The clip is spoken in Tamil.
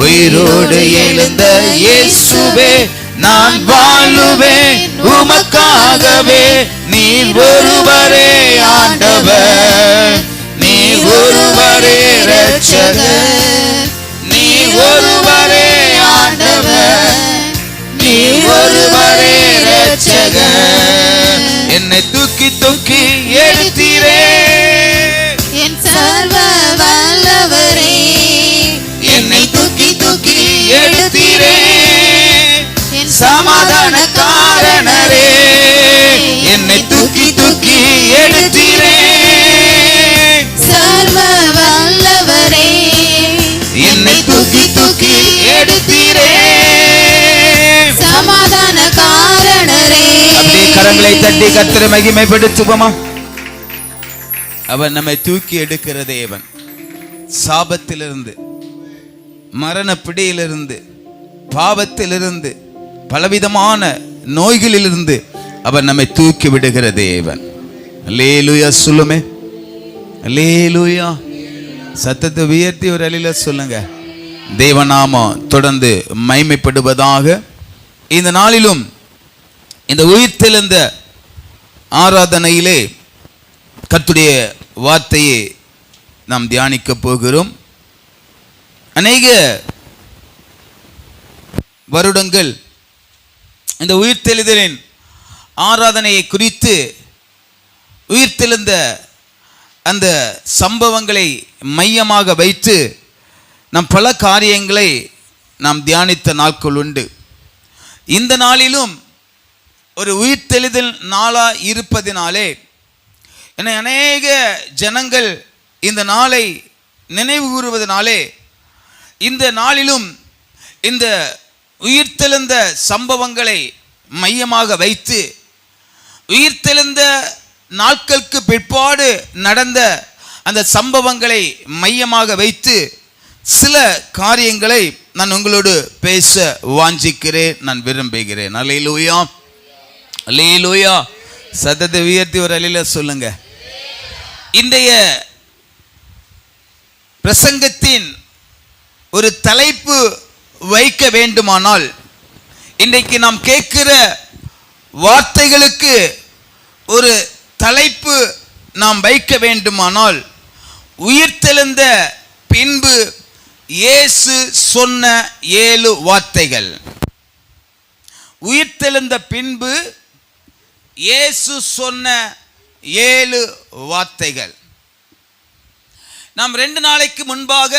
உயிரோடு எழுந்த இயேசுவே நான் வாழுவேன் உமக்காகவே. நீர் ஒருவரே ஆண்டவர், நீர் ஒருவரே இரட்சகர், நீர் ஒருவரே ஆண்டவர், நீர் ஒருவரே இரட்சகர். என்னை தூக்கி தூக்கி எடுத்தீரே என் சர்வ வல்லவரே, என்னை தூக்கி தூக்கி எடுத்தீரே என் சமாதான காரணரே. என்னை தூக்கி தூக்கி எடுத்தீரே சர்வ வல்லவரே, என்னை தூக்கி தூக்கி எடுத்தீரே சமாதான காரணரே. அப்படியே கரங்களை தட்டி கர்த்தரை மகிமைப்படுத்துவோமா? அவன் நம்மை தூக்கி எடுக்கிற தேவன். சாபத்திலிருந்து, மரண பிடியிலிருந்து, பாவத்திலிருந்து, பலவிதமான நோய்களிலிருந்து அவர் நம்மை தூக்கி விடுகிற தேவன். அல்லேலூயா சொல்லுமே, அல்லேலூயா. சத்தத்தை உயர்த்தி ஒரு அலையில சொல்லுங்க. தேவநாமம் தொடர்ந்து மகிமைப்படுவதாக. இந்த நாளிலும் இந்த உயிர்த்தெழுந்த ஆராதனையிலே கர்த்தருடைய வார்த்தையை நாம் தியானிக்க போகிறோம். அநேக வருடங்கள் இந்த உயிர்த்தெழுதலின் ஆராதனையை குறித்து, உயிர்த்தெழுந்த அந்த சம்பவங்களை மையமாக வைத்து நாம் பல காரியங்களை நாம் தியானித்த நாட்கள் உண்டு. இந்த நாளிலும் ஒரு உயிர்த்தெழுதல் நாளாக இருப்பதினாலே அநேக ஜனங்கள் இந்த நாளை நினைவு கூறுவதனாலே இந்த நாளிலும் இந்த உயிர்த்தெழுந்த சம்பவங்களை மையமாக வைத்து, உயிர்த்தெழுந்த நாட்களுக்கு பிற்பாடு நடந்த அந்த சம்பவங்களை மையமாக வைத்து சில காரியங்களை நான் உங்களோடு பேச வாஞ்சிக்கிறேன், நான் விரும்புகிறேன். அல்லேலூயா, அல்லேலூயா. சத்தத்தை உயர்த்தி ஒரு அலையில சொல்லுங்க. இன்றைய பிரசங்கத்தின் ஒரு தலைப்பு வைக்க வேண்டுமானால், இன்றைக்கு நாம் கேட்கிற வார்த்தைகளுக்கு ஒரு தலைப்பு நாம் வைக்க வேண்டுமானால், உயிர்த்தெழுந்த பின்பு இயேசு சொன்ன 7 வார்த்தைகள். உயிர்த்தெழுந்த பின்பு இயேசு சொன்ன 7 வார்த்தைகள். நாம் 2 நாளைக்கு முன்பாக